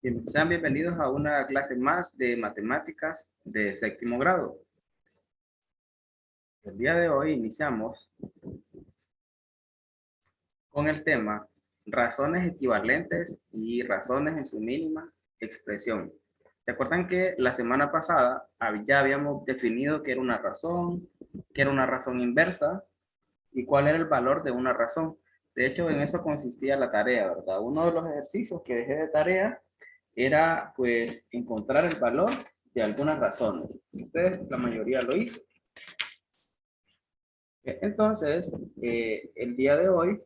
Bien, sean bienvenidos a una clase más de matemáticas de séptimo grado. El día de hoy iniciamos con el tema razones equivalentes y razones en su mínima expresión. ¿Se acuerdan que la semana pasada ya habíamos definido qué era una razón, qué era una razón inversa y cuál era el valor de una razón? De hecho, en eso consistía la tarea, ¿verdad? Uno de los ejercicios que dejé de tarea era pues encontrar el valor de algunas razones. Ustedes, la mayoría lo hizo. Entonces, el día de hoy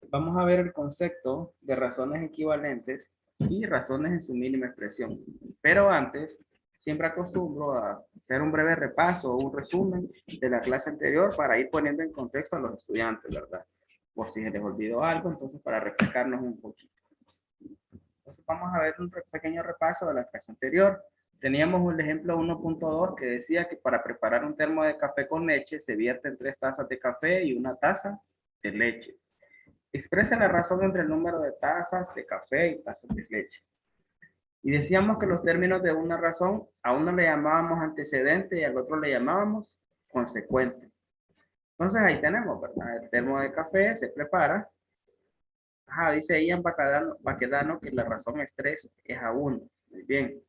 vamos a ver el concepto de razones equivalentes y razones en su mínima expresión. Pero antes, siempre acostumbro a hacer un breve repaso o un resumen de la clase anterior para ir poniendo en contexto a los estudiantes, ¿verdad? Por si se les olvidó algo, entonces para refrescarnos un poquito. Entonces vamos a ver un pequeño repaso de la clase anterior. Teníamos el ejemplo 1.2 que decía que para preparar un termo de café con leche se vierten 3 tazas de café y 1 taza de leche. Expresa la razón entre el número de tazas de café y tazas de leche. Y decíamos que los términos de una razón a uno le llamábamos antecedente y al otro le llamábamos consecuente. Entonces ahí tenemos, ¿verdad? El termo de café se prepara. Ajá, dice Ian Baquedano que la razón es 3 es a 1. Muy bien.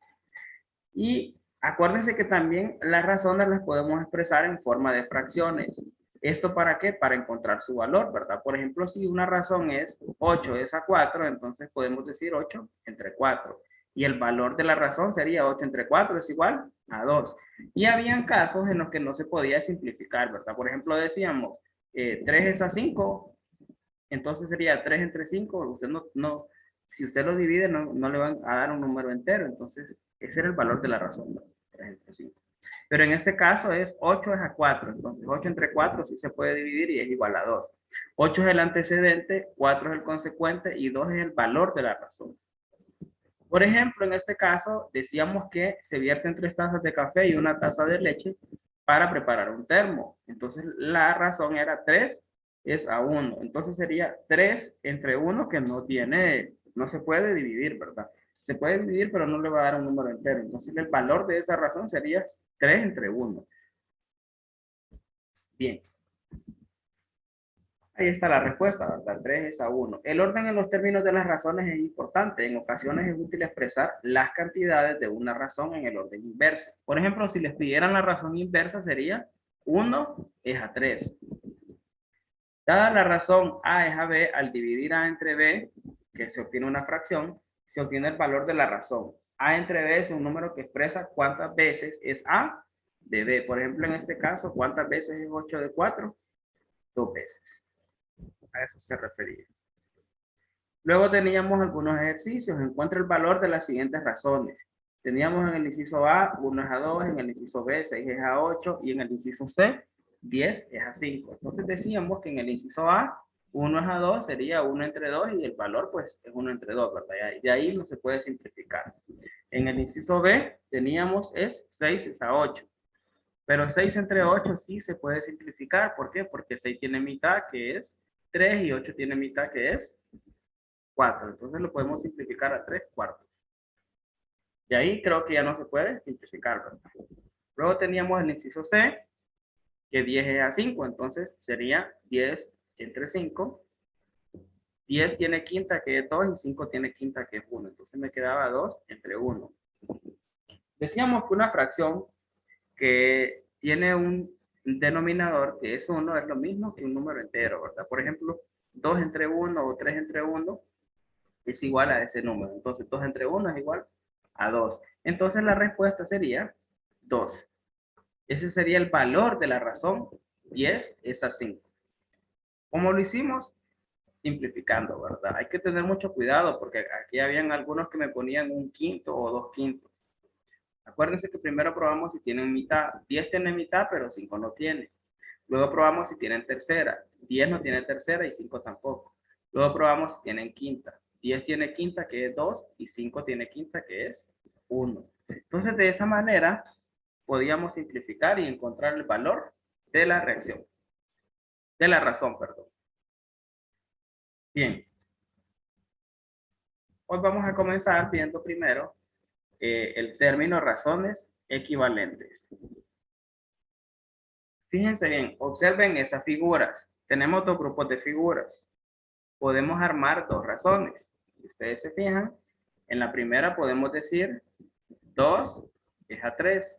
Y acuérdense que también las razones las podemos expresar en forma de fracciones. ¿Esto para qué? Para encontrar su valor, ¿verdad? Por ejemplo, si una razón es 8 es a 4, entonces podemos decir 8 entre 4. Y el valor de la razón sería 8 entre 4 es igual a 2. Y habían casos en los que no se podía simplificar, ¿verdad? Por ejemplo, decíamos 3 es a 5, entonces sería 3 entre 5. Usted si usted lo divide, no le van a dar un número entero. Entonces, ese era el valor de la razón, ¿no? 3 entre 5. Pero en este caso es 8 es a 4. Entonces, 8 entre 4 sí se puede dividir y es igual a 2. 8 es el antecedente, 4 es el consecuente y 2 es el valor de la razón. Por ejemplo, en este caso, decíamos que se vierten 3 tazas de café y 1 taza de leche para preparar un termo. Entonces, la razón era 3 es a 1. Entonces, sería 3 entre 1 que no se puede dividir, ¿verdad? Se puede dividir, pero no le va a dar un número entero. Entonces, el valor de esa razón sería 3 entre 1. Bien. Ahí está la respuesta, ¿verdad? 3 es a 1. El orden en los términos de las razones es importante. En ocasiones es útil expresar las cantidades de una razón en el orden inverso. Por ejemplo, si les pidieran la razón inversa sería 1 es a 3. Dada la razón A es a B, al dividir A entre B, que se obtiene una fracción, se obtiene el valor de la razón. A entre B es un número que expresa cuántas veces es A de B. Por ejemplo, en este caso, ¿cuántas veces es 8 de 4? 2 veces. A eso se refería. Luego teníamos algunos ejercicios. Encuentra el valor de las siguientes razones. Teníamos en el inciso A 1 es a 2, en el inciso B 6 es a 8 y en el inciso C 10 es a 5. Entonces decíamos que en el inciso A 1 es a 2 sería 1 entre 2 y el valor pues es 1 entre 2, ¿verdad? De ahí no se puede simplificar. En el inciso B teníamos es 6 es a 8. Pero 6 entre 8 sí se puede simplificar. ¿Por qué? Porque 6 tiene mitad que es 3 y 8 tiene mitad que es 4. Entonces lo podemos simplificar a 3 cuartos. Y ahí creo que ya no se puede simplificar, ¿verdad? Luego teníamos el inciso C, que 10 es a 5, entonces sería 10 entre 5. 10 tiene quinta que es 2 y 5 tiene quinta que es 1. Entonces me quedaba 2 entre 1. Decíamos que una fracción que tiene un denominador que es 1 es lo mismo que un número entero, ¿verdad? Por ejemplo, 2 entre 1 o 3 entre 1 es igual a ese número. Entonces 2 entre 1 es igual a 2. Entonces la respuesta sería 2. Ese sería el valor de la razón. 10 es a 5. ¿Cómo lo hicimos? Simplificando, ¿verdad? Hay que tener mucho cuidado porque aquí habían algunos que me ponían un quinto o 2 quintos. Acuérdense que primero probamos si tienen mitad. 10 tiene mitad, pero 5 no tiene. Luego probamos si tienen tercera. 10 no tiene tercera y 5 tampoco. Luego probamos si tienen quinta. 10 tiene quinta que es 2 y 5 tiene quinta que es 1. Entonces de esa manera podíamos simplificar y encontrar el valor de la reacción. De la razón, perdón. Bien. Hoy vamos a comenzar viendo primero el término razones equivalentes. Fíjense bien, observen esas figuras. Tenemos dos grupos de figuras. Podemos armar dos razones. Si ustedes se fijan, en la primera podemos decir 2 es a 3.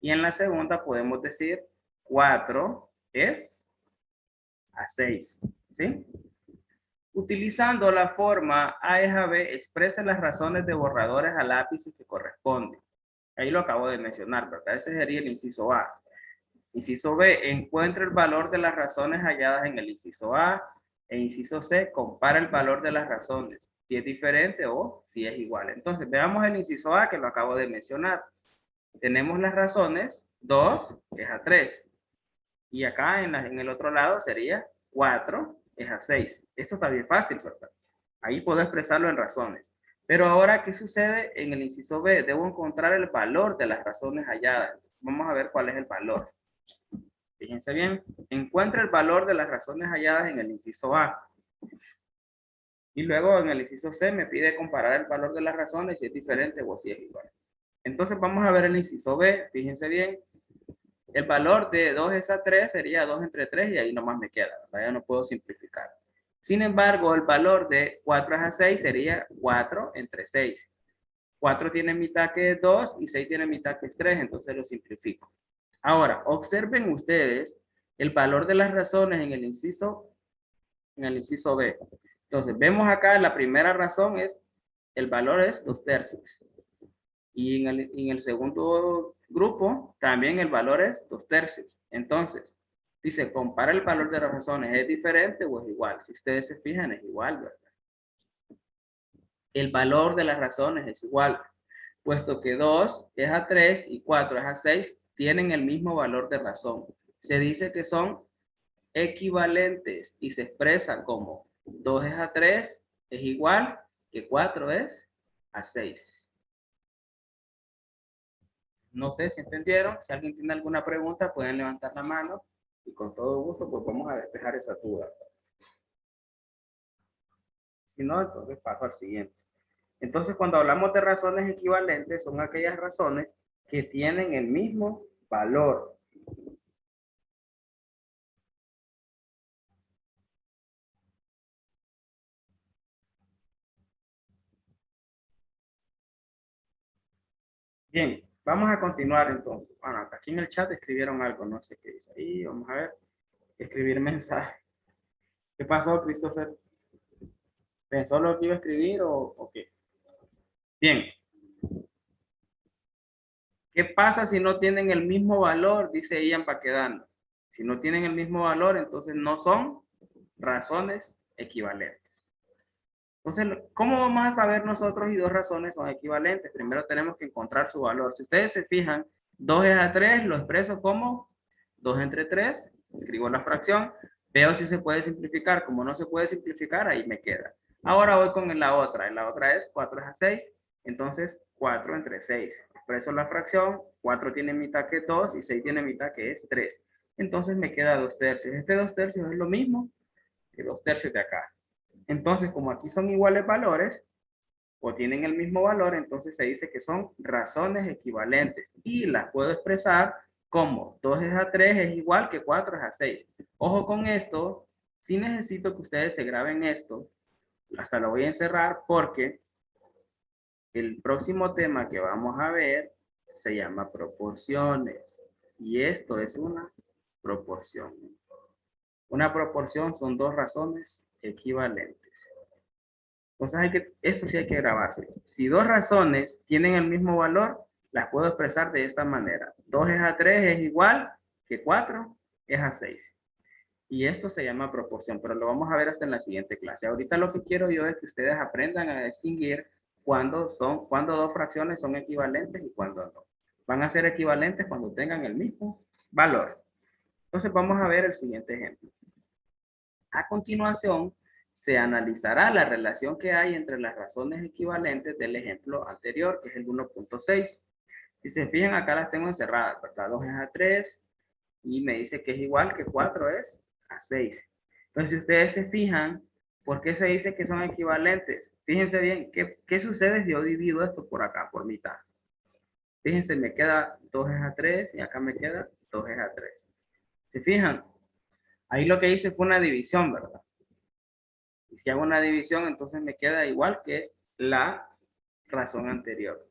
Y en la segunda podemos decir 4 es a 6. ¿Sí? Utilizando la forma A es a B, expresa las razones de borradores a lápices que corresponden. Ahí lo acabo de mencionar, ¿verdad? Ese sería el inciso A. Inciso B, encuentra el valor de las razones halladas en el inciso A. E inciso C, compara el valor de las razones, si es diferente o si es igual. Entonces, veamos el inciso A que lo acabo de mencionar. Tenemos las razones, 2 es a 3. Y acá en el otro lado sería 4 es a 6. Esto está bien fácil, ¿verdad? Ahí puedo expresarlo en razones. Pero ahora, ¿qué sucede en el inciso B? Debo encontrar el valor de las razones halladas. Vamos a ver cuál es el valor. Fíjense bien, encuentra el valor de las razones halladas en el inciso A. Y luego en el inciso C me pide comparar el valor de las razones si es diferente o si es igual. Entonces vamos a ver el inciso B. Fíjense bien, el valor de 2 es a 3 sería 2 entre 3 y ahí nomás me queda, ¿verdad? Ya no puedo simplificar. Sin embargo, el valor de 4 es a 6 sería 4 entre 6. 4 tiene mitad que es 2 y 6 tiene mitad que es 3, entonces lo simplifico. Ahora, observen ustedes el valor de las razones en el inciso B. Entonces, vemos acá la primera razón es, el valor es 2/3. Y en el segundo grupo también el valor es 2/3. Entonces, dice, compara el valor de las razones, ¿es diferente o es igual? Si ustedes se fijan, es igual, ¿verdad? El valor de las razones es igual, puesto que 2 es a 3 y 4 es a 6, tienen el mismo valor de razón. Se dice que son equivalentes y se expresan como 2 es a 3 es igual que 4 es a 6. No sé si entendieron. Si alguien tiene alguna pregunta, pueden levantar la mano y con todo gusto pues vamos a despejar esa duda. Si no, entonces paso al siguiente. Entonces, cuando hablamos de razones equivalentes, son aquellas razones que tienen el mismo valor. Bien, vamos a continuar entonces. Bueno, aquí en el chat escribieron algo, no sé qué dice ahí. Vamos a ver. Escribir mensaje. ¿Qué pasó, Christopher? ¿Pensó lo que iba a escribir o qué? Bien. ¿Qué pasa si no tienen el mismo valor? Dice Ian Paquedano. Si no tienen el mismo valor, entonces no son razones equivalentes. Entonces, ¿cómo vamos a saber nosotros si dos razones son equivalentes? Primero tenemos que encontrar su valor. Si ustedes se fijan, 2 es a 3, lo expreso como 2 entre 3, escribo la fracción, veo si se puede simplificar. Como no se puede simplificar, ahí me queda. Ahora voy con la otra. La otra es 4 es a 6, entonces 4 entre 6. Expreso la fracción, 4 tiene mitad que 2 y 6 tiene mitad que es 3. Entonces me queda 2/3. Este 2/3 es lo mismo que 2/3 de acá. Entonces, como aquí son iguales valores, o tienen el mismo valor, entonces se dice que son razones equivalentes. Y las puedo expresar como 2 es a 3 es igual que 4 es a 6. Ojo con esto, sí necesito que ustedes se graben esto. Hasta lo voy a encerrar porque el próximo tema que vamos a ver se llama proporciones. Y esto es una proporción. Una proporción son dos razones equivalentes. Entonces eso sí hay que grabarse. Si dos razones tienen el mismo valor, las puedo expresar de esta manera. 2 es a 3 es igual que 4 es a 6. Y esto se llama proporción, pero lo vamos a ver hasta en la siguiente clase. Ahorita lo que quiero yo es que ustedes aprendan a distinguir cuando dos fracciones son equivalentes y cuando no. Van a ser equivalentes cuando tengan el mismo valor. Entonces vamos a ver el siguiente ejemplo. A continuación, se analizará la relación que hay entre las razones equivalentes del ejemplo anterior, que es el 1.6. Si se fijan, acá las tengo encerradas, ¿verdad? 2 es a 3 y me dice que es igual que 4 es a 6. Entonces, si ustedes se fijan, ¿por qué se dice que son equivalentes? Fíjense bien, ¿qué sucede si yo divido esto por acá, por mitad? Fíjense, me queda 2 es a 3 y acá me queda 2 es a 3. ¿Se fijan? Ahí lo que hice fue una división, ¿verdad? Y si hago una división, entonces me queda igual que la razón anterior.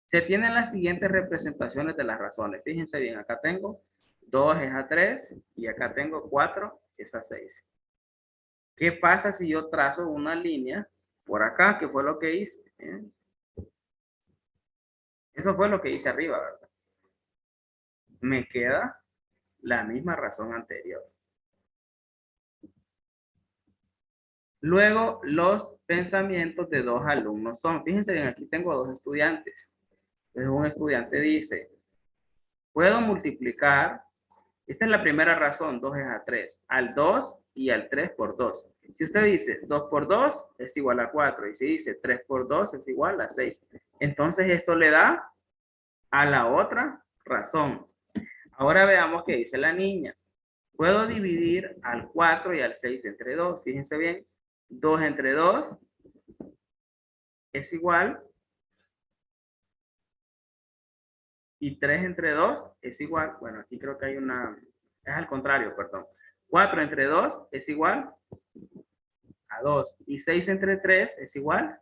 Se tienen las siguientes representaciones de las razones. Fíjense bien, acá tengo 2 es a 3 y acá tengo 4 es a 6. ¿Qué pasa si yo trazo una línea por acá? ¿Qué fue lo que hice? Eso fue lo que hice arriba, ¿verdad? Me queda la misma razón anterior. Luego, los pensamientos de dos alumnos son, fíjense bien, aquí tengo dos estudiantes. Entonces, un estudiante dice, puedo multiplicar, esta es la primera razón, 2 es a 3, al 2 y al 3 por 2. Si usted dice 2 por 2 es igual a 4, y si dice 3 por 2 es igual a 6, entonces esto le da a la otra razón. Ahora veamos qué dice la niña. Puedo dividir al 4 y al 6 entre 2. Fíjense bien, 2 entre 2 es igual, y 3 entre 2 es igual, bueno, aquí creo que hay una, es al contrario, perdón. 4 entre 2 es igual a 2, y 6 entre 3 es igual,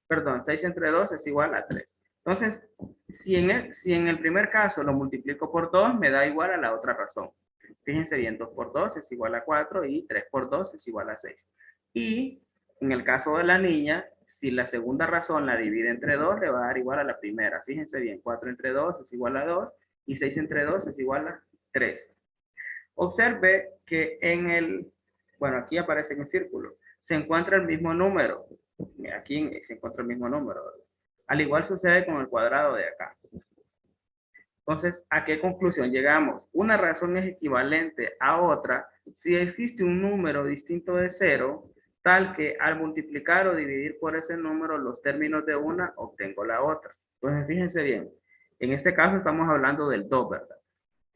perdón, 6 entre 2 es igual a 3. Entonces, si en el primer caso lo multiplico por 2, me da igual a la otra razón. Fíjense bien, 2 por 2 es igual a 4 y 3 por 2 es igual a 6. Y en el caso de la niña, si la segunda razón la divide entre 2, le va a dar igual a la primera. Fíjense bien, 4 entre 2 es igual a 2 y 6 entre 2 es igual a 3. Observe que en el, bueno, aquí aparece en el círculo, se encuentra el mismo número. Aquí se encuentra el mismo número. Al igual sucede con el cuadrado de acá. Entonces, ¿a qué conclusión llegamos? Una razón es equivalente a otra si existe un número distinto de cero, tal que al multiplicar o dividir por ese número los términos de una, obtengo la otra. Entonces, fíjense bien, en este caso estamos hablando del 2, ¿verdad?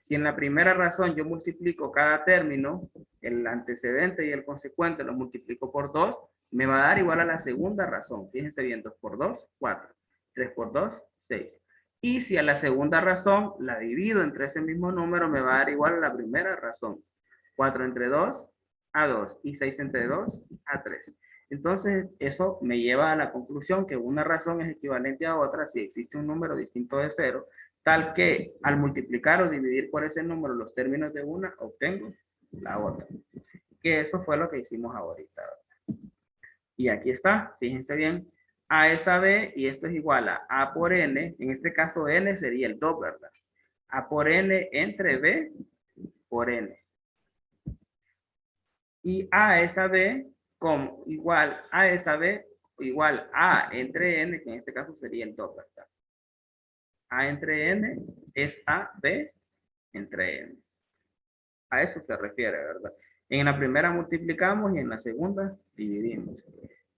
Si en la primera razón yo multiplico cada término, el antecedente y el consecuente lo multiplico por 2, me va a dar igual a la segunda razón. Fíjense bien, 2 por 2, 4. 3 por 2, 6. Y si a la segunda razón la divido entre ese mismo número, me va a dar igual a la primera razón. 4 entre 2, a 2. Y 6 entre 2, a 3. Entonces, eso me lleva a la conclusión que una razón es equivalente a otra si existe un número distinto de 0, tal que al multiplicar o dividir por ese número los términos de una, obtengo la otra. Que eso fue lo que hicimos ahorita. Y aquí está, fíjense bien, A es a B y esto es igual a A por N, en este caso N sería el 2, ¿verdad? A por N entre B por N. Y A es a B como igual A es a B igual A entre N, que en este caso sería el 2, ¿verdad? A entre N es A, B entre N. A eso se refiere, ¿verdad? En la primera multiplicamos y en la segunda dividimos.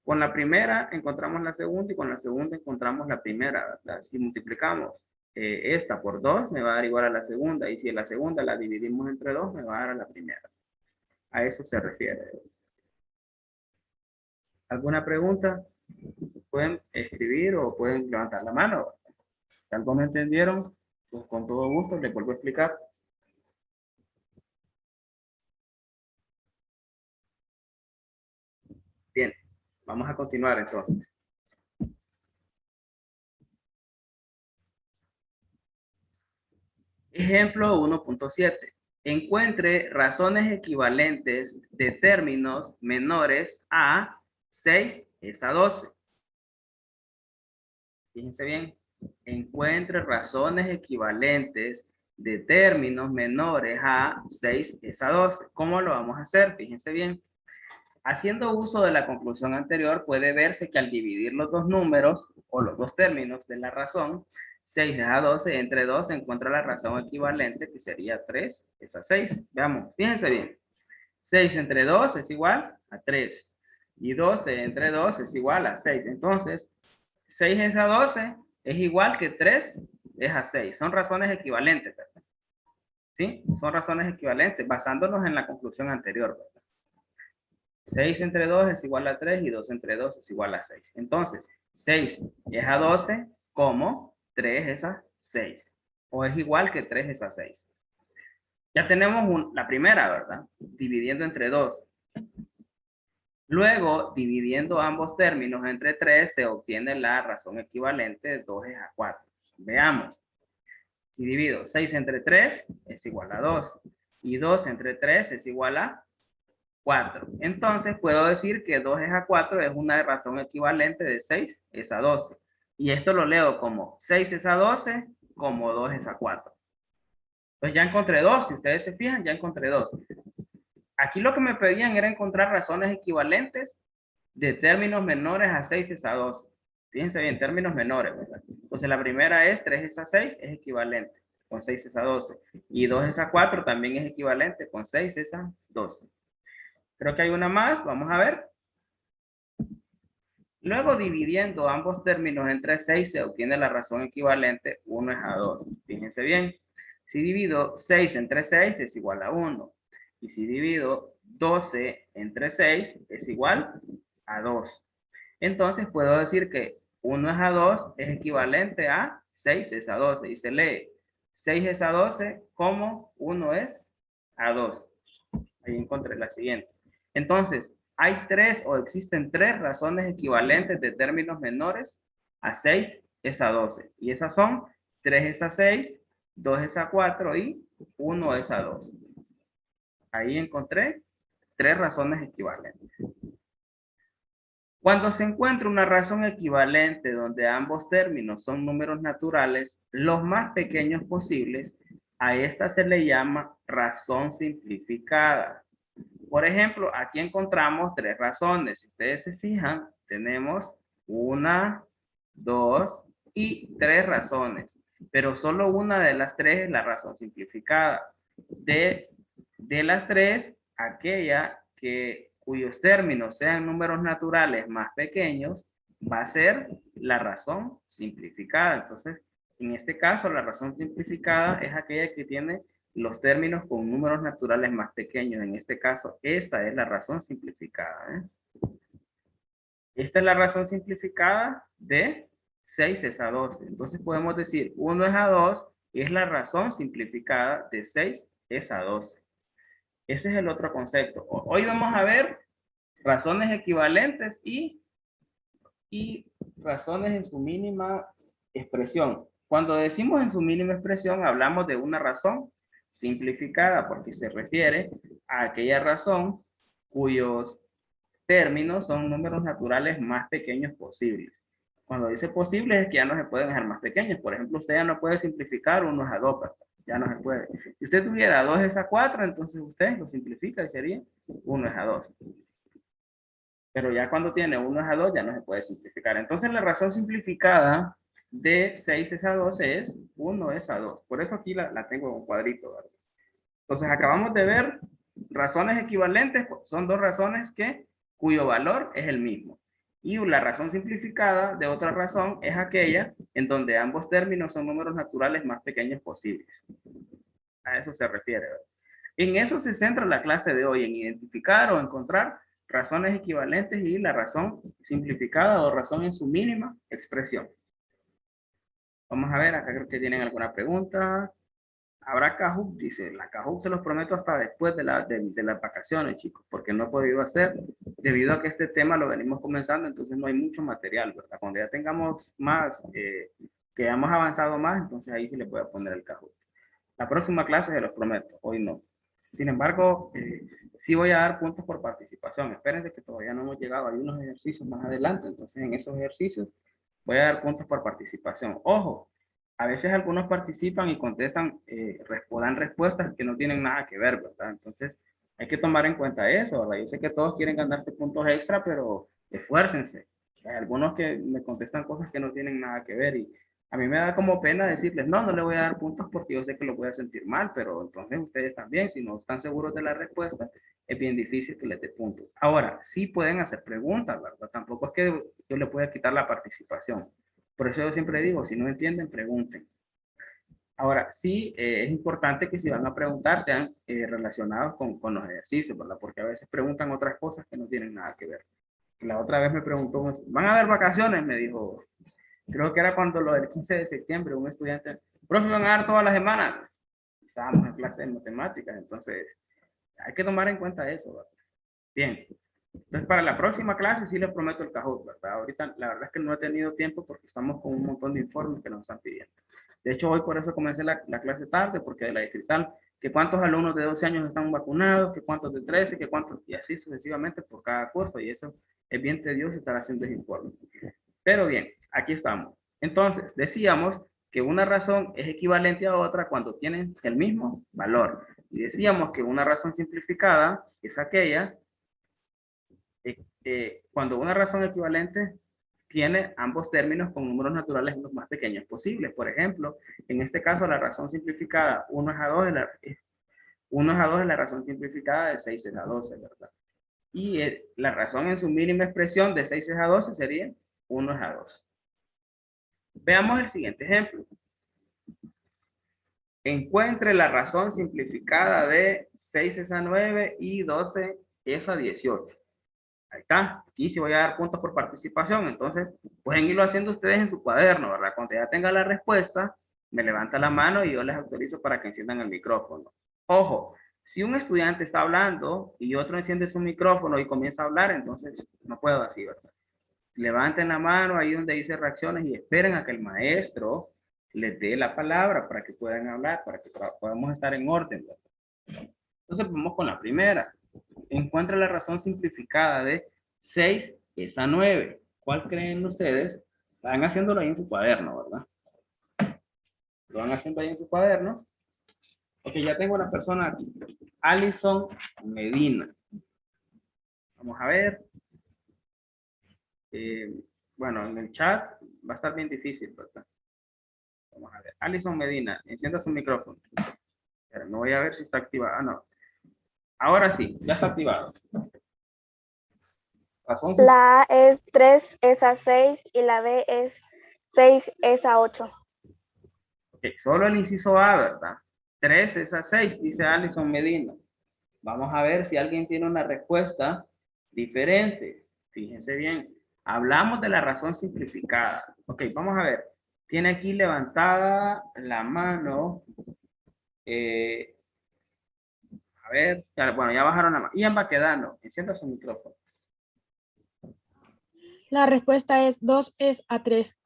Con la primera encontramos la segunda y con la segunda encontramos la primera, ¿verdad? Si multiplicamos esta por 2, me va a dar igual a la segunda. Y si la segunda la dividimos entre 2, me va a dar a la primera. A eso se refiere. ¿Alguna pregunta? Pueden escribir o pueden levantar la mano. Si algo no entendieron, pues con todo gusto les vuelvo a explicar. Bien, vamos a continuar entonces. Ejemplo 1.7. Encuentre razones equivalentes de términos menores a 6 es a 12. Fíjense bien. Encuentre razones equivalentes de términos menores a 6 es a 12. ¿Cómo lo vamos a hacer? Fíjense bien. Haciendo uso de la conclusión anterior, puede verse que al dividir los dos números o los dos términos de la razón, 6 es a 12, entre 2 se encuentra la razón equivalente, que sería 3 es a 6. Veamos, fíjense bien. 6 entre 2 es igual a 3. Y 12 entre 2 es igual a 6. Entonces, 6 es a 12 es igual que 3 es a 6. Son razones equivalentes, ¿verdad? ¿Sí? Son razones equivalentes, basándonos en la conclusión anterior, ¿verdad? 6 entre 2 es igual a 3 y 2 entre 2 es igual a 6. Entonces, 6 es a 12 como 3 es a 6. O es igual que 3 es a 6. Ya tenemos la primera, ¿verdad? Dividiendo entre 2. Luego, dividiendo ambos términos entre 3, se obtiene la razón equivalente de 2 es a 4. Veamos. Si divido 6 entre 3 es igual a 2. Y 2 entre 3 es igual a 4. Entonces, puedo decir que 2 es a 4 es una razón equivalente de 6 es a 12. Y esto lo leo como 6 es a 12, como 2 es a 4. Pues ya encontré 2. Si ustedes se fijan, ya encontré 2. Aquí lo que me pedían era encontrar razones equivalentes de términos menores a 6 es a 12. Fíjense bien, términos menores, ¿verdad? Entonces la primera es 3 es a 6, es equivalente, con 6 es a 12. Y 2 es a 4 también es equivalente, con 6 es a 12. Creo que hay una más, vamos a ver. Luego, dividiendo ambos términos entre 6, se obtiene la razón equivalente, 1 es a 2. Fíjense bien, si divido 6 entre 6 es igual a 1. Y si divido 12 entre 6 es igual a 2. Entonces puedo decir que 1 es a 2 es equivalente a 6 es a 12. Y se lee 6 es a 12 como 1 es a 2. Ahí encontré la siguiente. Entonces, hay tres o existen tres razones equivalentes de términos menores a 6 es a 12. Y esas son 3 es a 6, 2 es a 4 y 1 es a 2. Ahí encontré tres razones equivalentes. Cuando se encuentra una razón equivalente donde ambos términos son números naturales, los más pequeños posibles, a esta se le llama razón simplificada. Por ejemplo, aquí encontramos tres razones. Si ustedes se fijan, tenemos una, dos y tres razones. Pero solo una de las tres es la razón simplificada. De las tres, aquella cuyos términos sean números naturales más pequeños, va a ser la razón simplificada. Entonces, en este caso, la razón simplificada es aquella que tiene los términos con números naturales más pequeños. En este caso, esta es la razón simplificada. Esta es la razón simplificada de 6 es a 12. Entonces podemos decir 1 es a 2 y es la razón simplificada de 6 es a 12. Ese es el otro concepto. Hoy vamos a ver razones equivalentes y razones en su mínima expresión. Cuando decimos en su mínima expresión, hablamos de una razón simplificada porque se refiere a aquella razón cuyos términos son números naturales más pequeños posibles. Cuando dice posibles es que ya no se pueden hacer más pequeños. Por ejemplo, usted ya no puede simplificar 1 a 2, ya no se puede. Si usted tuviera 2 es a 4, entonces usted lo simplifica y sería 1 es a 2. Pero ya cuando tiene 1 es a 2 ya no se puede simplificar. Entonces la razón simplificada de 6 es a 12 es 1 es a 2. Por eso aquí la tengo en un cuadrito, ¿verdad? Entonces acabamos de ver razones equivalentes, son dos razones cuyo valor es el mismo. Y la razón simplificada de otra razón es aquella en donde ambos términos son números naturales más pequeños posibles. A eso se refiere, ¿verdad? En eso se centra la clase de hoy, en identificar o encontrar razones equivalentes y la razón simplificada o razón en su mínima expresión. Vamos a ver, acá creo que tienen alguna pregunta. Habrá Kahoot, dice, la Kahoot se los prometo hasta después de las vacaciones, chicos, porque no he podido hacer, debido a que este tema lo venimos comenzando, entonces no hay mucho material, ¿verdad? Cuando ya tengamos más, que hayamos avanzado más, entonces ahí sí le voy a poner el Kahoot. La próxima clase se los prometo, hoy no. Sin embargo, sí voy a dar puntos por participación. Espérense que todavía no hemos llegado. Hay unos ejercicios más adelante. Entonces, en esos ejercicios voy a dar puntos por participación. Ojo, a veces algunos participan y contestan, dan respuestas que no tienen nada que ver, ¿verdad? Entonces, hay que tomar en cuenta eso, ¿verdad? Yo sé que todos quieren ganarse puntos extra, pero esfuércense. Hay algunos que me contestan cosas que no tienen nada que ver y a mí me da como pena decirles, no, no le voy a dar puntos porque yo sé que lo voy a sentir mal, pero entonces ustedes también, si no están seguros de la respuesta, es bien difícil que les dé puntos. Ahora, sí pueden hacer preguntas, ¿verdad? Tampoco es que yo le pueda quitar la participación. Por eso yo siempre digo, si no entienden, pregunten. Ahora, sí, es importante que si van a preguntar sean relacionados con los ejercicios, ¿verdad? Porque a veces preguntan otras cosas que no tienen nada que ver. La otra vez me preguntó, ¿van a haber vacaciones? Me dijo, creo que era cuando lo del 15 de septiembre, un estudiante, profe, ¿van a dar toda la semana? Estábamos en clase de matemáticas, entonces hay que tomar en cuenta eso, ¿verdad? Bien, entonces para la próxima clase sí les prometo el Kahoot, ¿verdad? Ahorita la verdad es que no he tenido tiempo porque estamos con un montón de informes que nos están pidiendo. De hecho, hoy por eso comencé la clase tarde, porque de la distrital, que cuántos alumnos de 12 años están vacunados, que cuántos de 13, que cuántos, y así sucesivamente por cada curso, y eso es bien tedioso estar haciendo ese informe. Pero bien, aquí estamos. Entonces, decíamos que una razón es equivalente a otra cuando tienen el mismo valor. Y decíamos que una razón simplificada es aquella cuando una razón equivalente tiene ambos términos con números naturales los más pequeños posibles. Por ejemplo, en este caso la razón simplificada 1 es a 2 1 es a 2 es la razón simplificada de 6 es a 12, ¿verdad? Y la razón en su mínima expresión de 6 es a 12 sería 1 es a 2. Veamos el siguiente ejemplo. Encuentre la razón simplificada de 6 es a 9 y 12 es a 18. Ahí está. Aquí sí voy a dar puntos por participación. Entonces, pueden irlo haciendo ustedes en su cuaderno, ¿verdad? Cuando ya tenga la respuesta, me levanta la mano y yo les autorizo para que enciendan el micrófono. Ojo, si un estudiante está hablando y otro enciende su micrófono y comienza a hablar, entonces no puedo así, ¿verdad? Levanten la mano ahí donde dice reacciones y esperen a que el maestro les dé la palabra para que puedan hablar, para que podamos estar en orden, ¿verdad? Entonces, vamos con la primera. Encuentra la razón simplificada de 6 es a 9. ¿Cuál creen ustedes? Están haciéndolo ahí en su cuaderno, ¿verdad? Lo van haciendo ahí en su cuaderno. Ok, ya tengo una persona aquí. Alison Medina. Vamos a ver. Eh, bueno, en el chat va a estar bien difícil, ¿verdad? Vamos a ver. Alison Medina, encienda su micrófono. Pero no voy a ver si está activado. Ah, no. Ahora sí, ya está activado. Razón La A es 3 es a 6 y la B es 6 es a 8. Okay, solo el inciso A, ¿verdad? 3 es a 6, dice Alison Medina. Vamos a ver si alguien tiene una respuesta diferente. Fíjense bien. Hablamos de la razón simplificada. Ok, vamos a ver. Tiene aquí levantada la mano. A ver, bueno, ya bajaron la mano. Ian va quedando. Encienda su micrófono. La respuesta es 2 es a 3.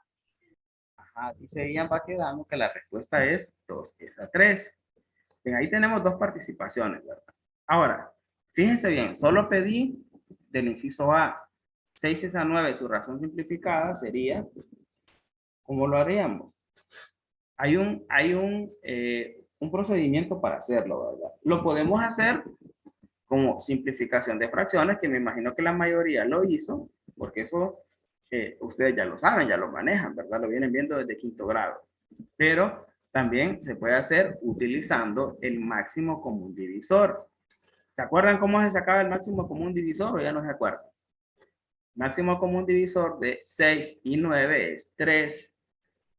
Ajá, dice Ian va quedando que la respuesta es 2 es a 3. Bien, ahí tenemos dos participaciones, ¿verdad? Ahora, fíjense bien, solo pedí del inciso A. 6 es a 9, su razón simplificada sería, ¿cómo lo haríamos? Hay un procedimiento para hacerlo, ¿verdad? Lo podemos hacer como simplificación de fracciones, que me imagino que la mayoría lo hizo, porque eso ustedes ya lo saben, ya lo manejan, ¿verdad? Lo vienen viendo desde quinto grado. Pero también se puede hacer utilizando el máximo común divisor. ¿Se acuerdan cómo se sacaba el máximo común divisor o ya no se acuerdan? Máximo común divisor de 6 y 9 es 3,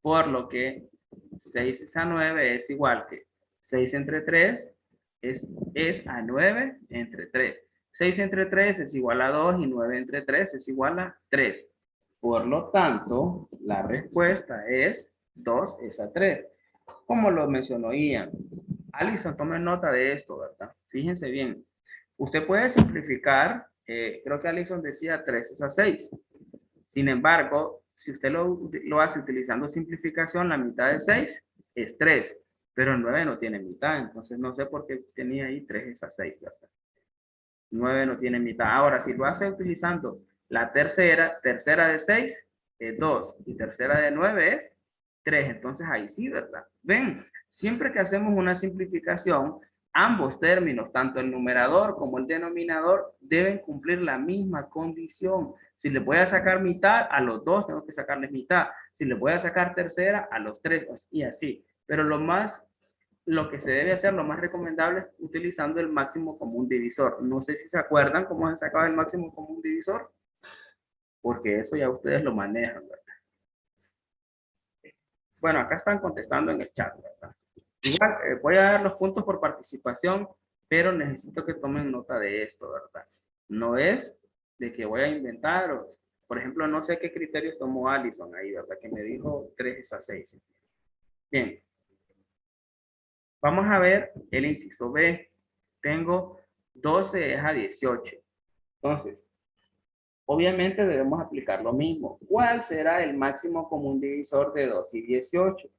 por lo que 6 es a 9 es igual que 6 entre 3 es a 9 entre 3. 6 entre 3 es igual a 2 y 9 entre 3 es igual a 3. Por lo tanto, la respuesta es 2 es a 3. Como lo mencionó Ian. Alison, tomen nota de esto, ¿verdad? Fíjense bien. Usted puede simplificar, creo que Alison decía 3 es a 6. Sin embargo, si usted lo hace utilizando simplificación, la mitad de 6 es 3, pero el 9 no tiene mitad, entonces no sé por qué tenía ahí 3 es a 6, ¿verdad? 9 no tiene mitad. Ahora, si lo hace utilizando la tercera de 6 es 2 y tercera de 9 es 3, entonces ahí sí, ¿verdad? Ven, siempre que hacemos una simplificación, ambos términos, tanto el numerador como el denominador, deben cumplir la misma condición. Si le voy a sacar mitad, a los dos tengo que sacarles mitad. Si le voy a sacar tercera, a los tres, y así. Pero lo que se debe hacer, lo más recomendable es utilizando el máximo común divisor. No sé si se acuerdan cómo se sacaba el máximo común divisor, porque eso ya ustedes lo manejan, ¿verdad? Bueno, acá están contestando en el chat, ¿verdad? Igual, voy a dar los puntos por participación, pero necesito que tomen nota de esto, ¿verdad? No es de que voy a inventar, o, por ejemplo, no sé qué criterios tomó Allison ahí, ¿verdad? Que me dijo 3 es a 6. Bien, vamos a ver el inciso B. Tengo 12 es a 18. Entonces, obviamente debemos aplicar lo mismo. ¿Cuál será el máximo común divisor de 2 y 18?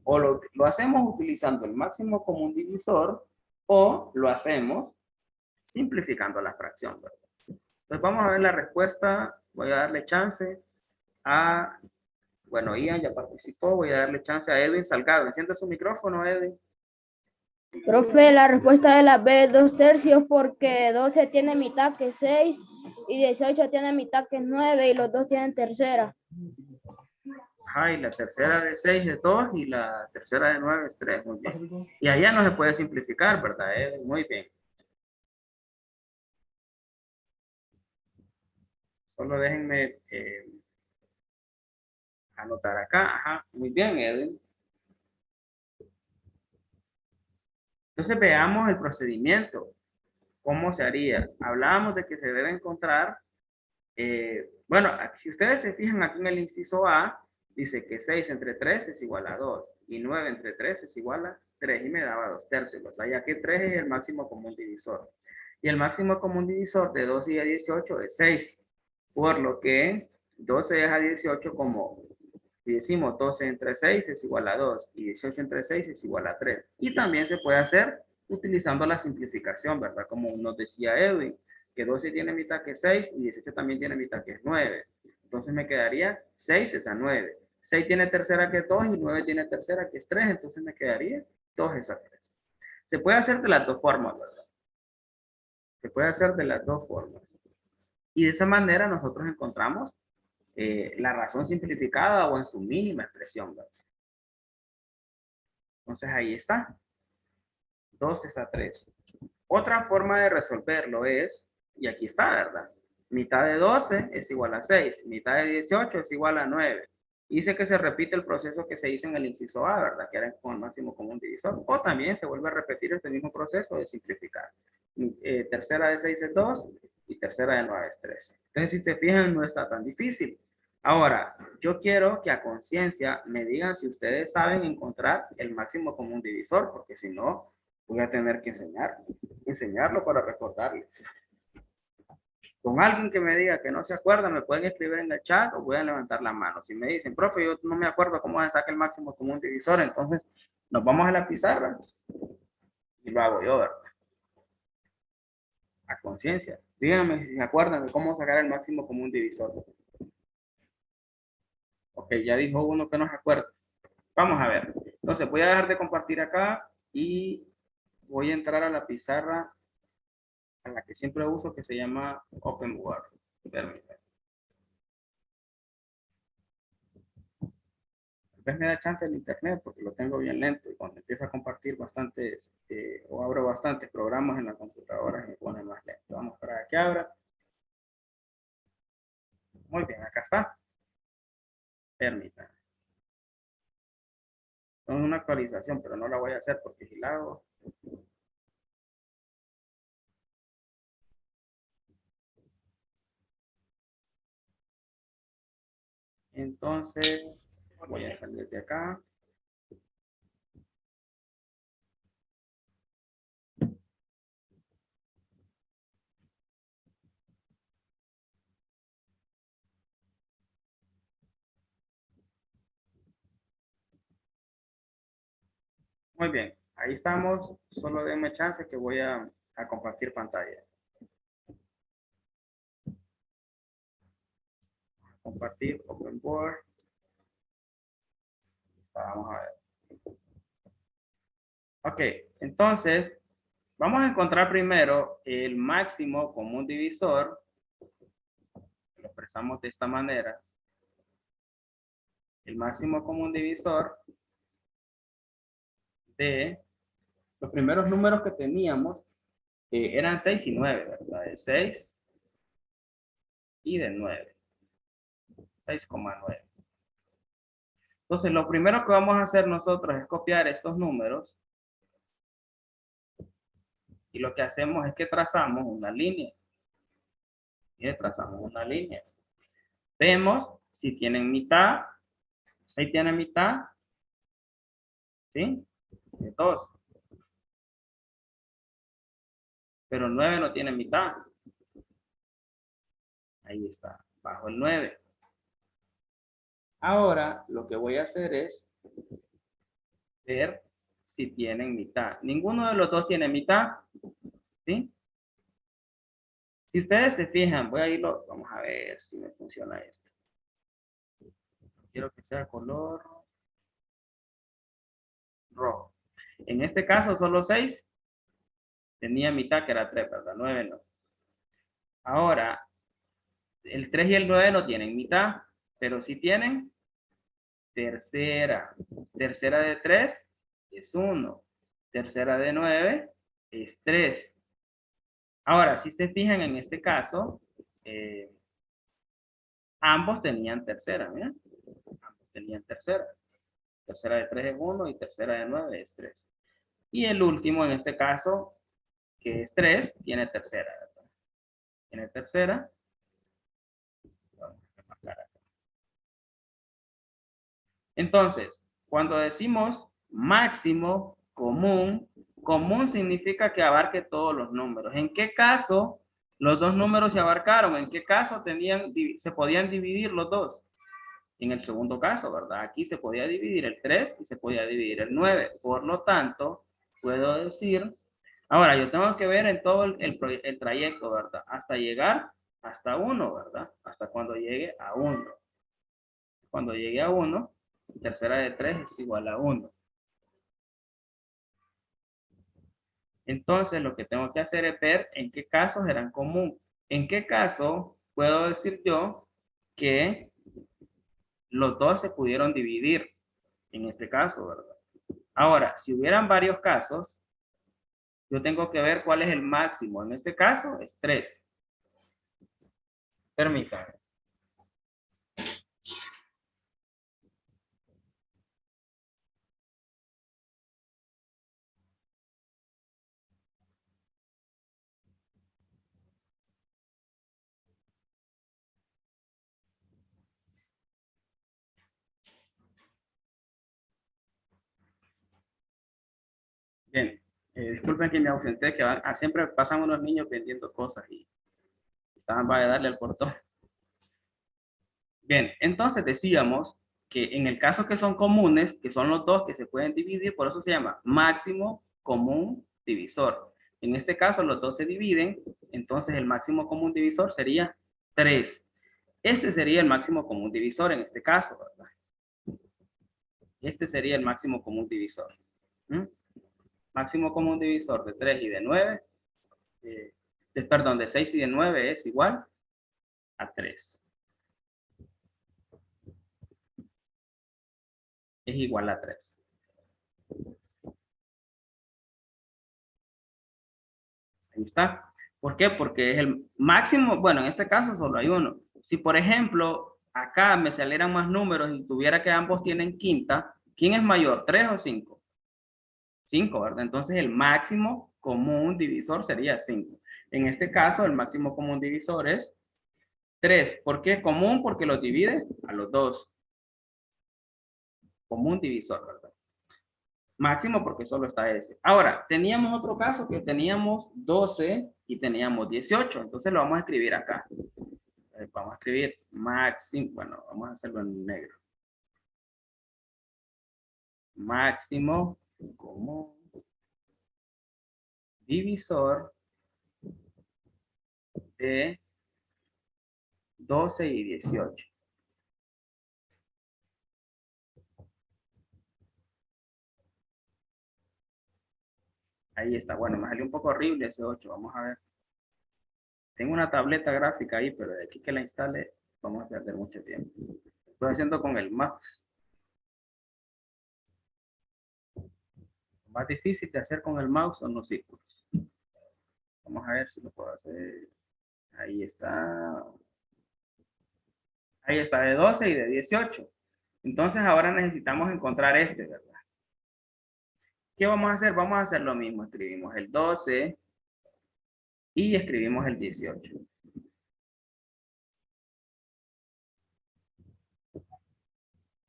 O lo hacemos utilizando el máximo común divisor o lo hacemos simplificando la fracción, ¿verdad? Entonces vamos a ver la respuesta. Voy a darle chance a, bueno, Ian ya participó. Voy a darle chance a Edwin Salgado. Encienda su micrófono, Edwin. Profe, la respuesta de la B es 2/3 porque 12 tiene mitad que 6 y 18 tiene mitad que 9 y los dos tienen tercera. Ajá, y la tercera de 6 es 2 y la tercera de 9 es 3. Muy bien. Y allá no se puede simplificar, ¿verdad, Edwin? Muy bien. Solo déjenme anotar acá. Ajá, muy bien, Edwin. Entonces veamos el procedimiento. ¿Cómo se haría? Hablábamos de que se debe encontrar, bueno, si ustedes se fijan aquí en el inciso A, dice que 6 entre 3 es igual a 2 y 9 entre 3 es igual a 3 y me daba 2/3, ¿verdad? Ya que 3 es el máximo común divisor. Y el máximo común divisor de 2 y a 18 es 6, por lo que 12 es a 18 como si decimos 12 entre 6 es igual a 2 y 18 entre 6 es igual a 3. Y también se puede hacer utilizando la simplificación, ¿verdad? Como nos decía Edwin, que 12 tiene mitad que 6 y 18 también tiene mitad que es 9. Entonces me quedaría 6 es a 9. 6 tiene tercera que es 2 y 9 tiene tercera que es 3, entonces me quedaría 2 es a 3. Se puede hacer de las dos formas, ¿verdad? Se puede hacer de las dos formas. Y de esa manera nosotros encontramos la razón simplificada o en su mínima expresión, ¿verdad? Entonces ahí está. 2 es a 3. Otra forma de resolverlo es, y aquí está, ¿verdad? Mitad de 12 es igual a 6. Mitad de 18 es igual a 9. Dice que se repite el proceso que se hizo en el inciso A, ¿verdad? Que era con el máximo común divisor. O también se vuelve a repetir este mismo proceso de simplificar. Tercera de 6 es 2 y tercera de 9 es 13. Entonces, si se fijan, no está tan difícil. Ahora, yo quiero que a conciencia me digan si ustedes saben encontrar el máximo común divisor, porque si no, voy a tener que enseñarlo para recordarles. Con alguien que me diga que no se acuerda, me pueden escribir en el chat o voy a levantar la mano. Si me dicen, profe, yo no me acuerdo cómo se saca el máximo común divisor, entonces nos vamos a la pizarra y lo hago yo, ¿verdad? A conciencia. Díganme si se acuerdan de cómo sacar el máximo común divisor. Ok, ya dijo uno que no se acuerda. Vamos a ver. Entonces voy a dejar de compartir acá y voy a entrar a la pizarra a la que siempre uso, que se llama OpenWord. Permítanme. Tal vez me da chance el internet porque lo tengo bien lento y cuando empiezo a compartir bastantes o abro bastantes programas en la computadora me pone más lento. Vamos para que abra. Muy bien, acá está. Permítanme. Es una actualización, pero no la voy a hacer porque si la hago. Entonces, voy a salir de acá. Muy bien, ahí estamos. Solo denme chance que voy a compartir pantalla. Compartir OpenWord. Vamos a ver. Ok, entonces vamos a encontrar primero el máximo común divisor. Lo expresamos de esta manera. El máximo común divisor de los primeros números que teníamos eran 6 y 9, ¿verdad? De 6 y de 9. 6,9. Entonces, lo primero que vamos a hacer nosotros es copiar estos números. Y lo que hacemos es que trazamos una línea. Y trazamos una línea. Vemos si tienen mitad. 6 tiene mitad. ¿Sí? De 2. Pero 9 no tiene mitad. Ahí está, bajo el 9. Ahora, lo que voy a hacer es ver si tienen mitad. Ninguno de los dos tiene mitad. ¿Sí? Si ustedes se fijan, voy a irlo, vamos a ver si me funciona esto. Quiero que sea color rojo. En este caso, solo 6 tenía mitad, que era 3, ¿verdad? 9 no. Ahora, el 3 y el 9 no tienen mitad, pero sí tienen tercera. Tercera de 3 es 1. Tercera de 9 es 3. Ahora, si se fijan en este caso, ambos tenían tercera, ¿verdad? Ambos tenían tercera. Tercera de 3 es 1 y tercera de 9 es 3. Y el último en este caso, que es 3, tiene tercera, ¿verdad? Tiene tercera. Vamos a marcar acá. Entonces, cuando decimos máximo común, común significa que abarque todos los números. ¿En qué caso los dos números se abarcaron? ¿En qué caso se podían dividir los dos? En el segundo caso, ¿verdad? Aquí se podía dividir el 3 y se podía dividir el 9. Por lo tanto, puedo decir, ahora yo tengo que ver en todo el trayecto, ¿verdad? Hasta llegar hasta 1, ¿verdad? Hasta cuando llegue a 1. Cuando llegue a 1, tercera de 3 es igual a 1. Entonces, lo que tengo que hacer es ver en qué casos eran común. En qué caso puedo decir yo que los dos se pudieron dividir. En este caso, ¿verdad? Ahora, si hubieran varios casos, yo tengo que ver cuál es el máximo. En este caso es 3. Permítanme. Bien, disculpen que me ausenté, que siempre pasan unos niños vendiendo cosas y estaban para darle al portón. Bien, entonces decíamos que en el caso que son comunes, que son los dos que se pueden dividir, por eso se llama máximo común divisor. En este caso los dos se dividen, entonces el máximo común divisor sería 3. Este sería el máximo común divisor en este caso, ¿verdad? Este sería el máximo común divisor. Máximo común divisor de 3 y de 9, perdón, de 6 y de 9 es igual a 3. Es igual a 3. Ahí está. ¿Por qué? Porque es el máximo, bueno, en este caso solo hay uno. Si, por ejemplo, acá me salieran más números y tuviera que ambos tienen quinta, ¿quién es mayor, 3 o 5? 5, ¿verdad? Entonces el máximo común divisor sería 5. En este caso, el máximo común divisor es 3. ¿Por qué común? Porque lo divide a los dos. Común divisor, ¿verdad? Máximo porque solo está ese. Ahora, teníamos otro caso que teníamos 12 y teníamos 18. Entonces lo vamos a escribir acá. Vamos a escribir máximo, bueno, vamos a hacerlo en negro. Máximo común divisor de 12 y 18. Ahí está. Bueno, me salió un poco horrible ese 8. Vamos a ver. Tengo una tableta gráfica ahí, pero de aquí que la instale, vamos a perder mucho tiempo. Estoy haciendo con el mouse. Más difícil de hacer con el mouse son los círculos. Vamos a ver si lo puedo hacer. Ahí está. Ahí está, de 12 y de 18. Entonces ahora necesitamos encontrar este, ¿verdad? ¿Qué vamos a hacer? Vamos a hacer lo mismo. Escribimos el 12 y escribimos el 18.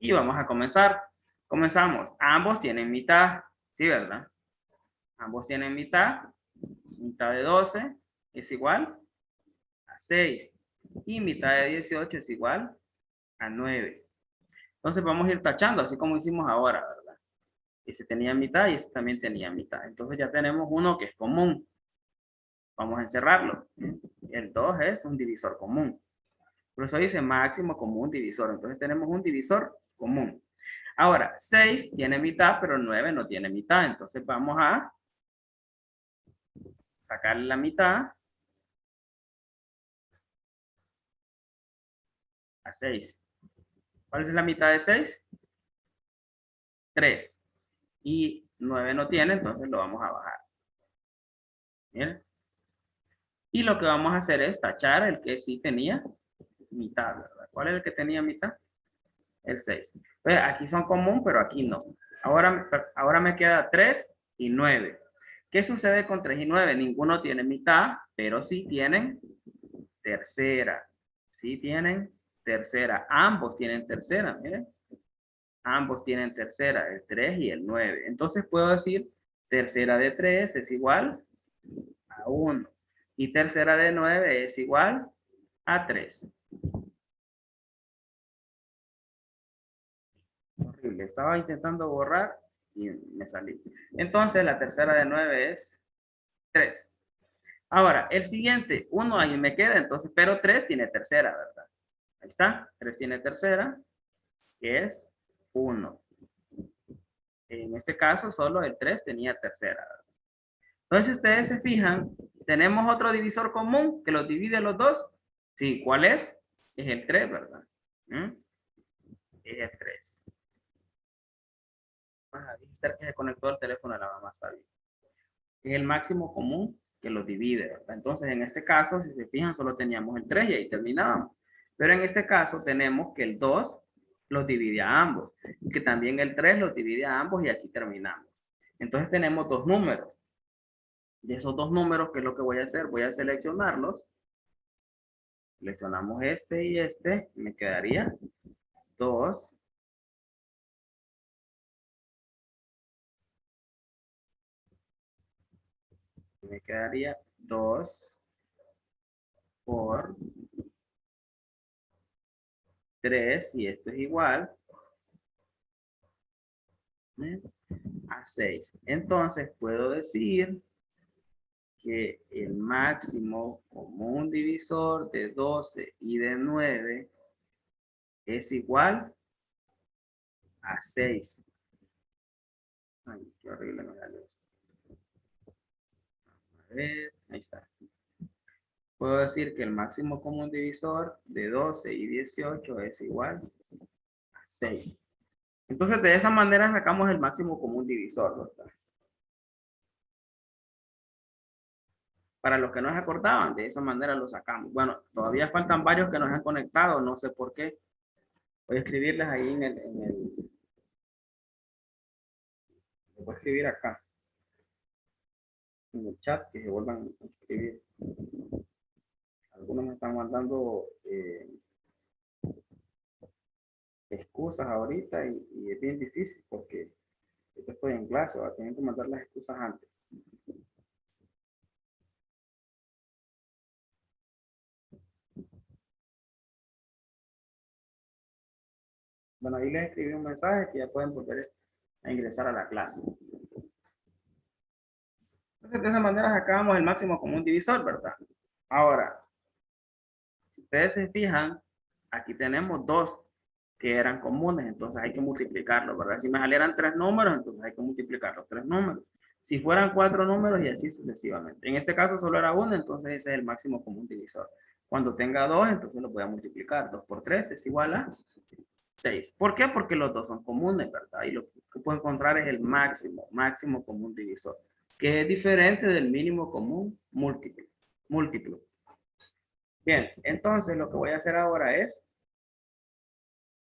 Y vamos a comenzar. Comenzamos. Ambos tienen mitad, ¿sí, verdad? Ambos tienen mitad. Mitad de 12 es igual a 6. Y mitad de 18 es igual a 9. Entonces vamos a ir tachando, así como hicimos ahora, ¿verdad? Ese tenía mitad y ese también tenía mitad. Entonces ya tenemos uno que es común. Vamos a encerrarlo. El 2 es un divisor común. Por eso dice máximo común divisor. Entonces tenemos un divisor común. Ahora, 6 tiene mitad, pero 9 no tiene mitad. Entonces vamos a sacarle la mitad a 6. ¿Cuál es la mitad de 6? 3. Y 9 no tiene, entonces lo vamos a bajar. Bien. Y lo que vamos a hacer es tachar el que sí tenía mitad, ¿verdad? ¿Cuál es el que tenía mitad? El 6. Pues aquí son común, pero aquí no. Ahora me queda 3 y 9. ¿Qué sucede con 3 y 9? Ninguno tiene mitad, pero sí tienen tercera. Sí tienen tercera. Ambos tienen tercera, miren. Ambos tienen tercera, el 3 y el 9. Entonces puedo decir tercera de 3 es igual a 1. Y tercera de 9 es igual a 3. Horrible. Estaba intentando borrar y me salí. Entonces la tercera de 9 es 3. Ahora, el siguiente, 1 ahí me queda, entonces, pero 3 tiene tercera, ¿verdad? Ahí está, 3 tiene tercera, que es 1. En este caso, solo el 3 tenía tercera, ¿verdad? Entonces, si ustedes se fijan, tenemos otro divisor común que los divide los dos. Sí, ¿cuál es? Es el 3, ¿verdad? Es el 3. Dice que se conectó el teléfono de la mamá, está bien. Es el máximo común que los divide, ¿verdad? Entonces, en este caso, si se fijan, solo teníamos el 3 y ahí terminábamos. Pero en este caso tenemos que el 2 los divide a ambos, y que también el 3 los divide a ambos y aquí terminamos. Entonces tenemos dos números. De esos dos números, ¿qué es lo que voy a hacer? Voy a seleccionarlos. Seleccionamos este y este. Me quedaría 2. Me quedaría 2 por 3 y esto es igual a 6. Entonces puedo decir que el máximo común divisor de 12 y de 9 es igual a 6. Ay, qué horrible me salió esto. A ver, ahí está. Puedo decir que el máximo común divisor de 12 y 18 es igual a 6. Entonces, de esa manera sacamos el máximo común divisor, ¿verdad? Para los que no se acordaban, de esa manera lo sacamos. Bueno, todavía faltan varios que nos han conectado, no sé por qué. Voy a escribirles ahí voy a escribir acá, en el chat, que se vuelvan a escribir. Algunos me están mandando excusas ahorita y es bien difícil porque yo estoy en clase, voy a tener que mandar las excusas antes. Bueno, ahí les escribí un mensaje que ya pueden volver a ingresar a la clase. Entonces, de esa manera sacamos el máximo común divisor, ¿verdad? Ahora, si ustedes se fijan, aquí tenemos dos que eran comunes, entonces hay que multiplicarlos, ¿verdad? Si me salieran 3 números, entonces hay que multiplicar los 3 números. Si fueran 4 números y así sucesivamente. En este caso solo era 1, entonces ese es el máximo común divisor. Cuando tenga 2, entonces lo voy a multiplicar. 2 por 3 es igual a 6. ¿Por qué? Porque los dos son comunes, ¿verdad? Y lo que puedo encontrar es el máximo común divisor, que es diferente del mínimo común múltiplo. Bien, entonces lo que voy a hacer ahora es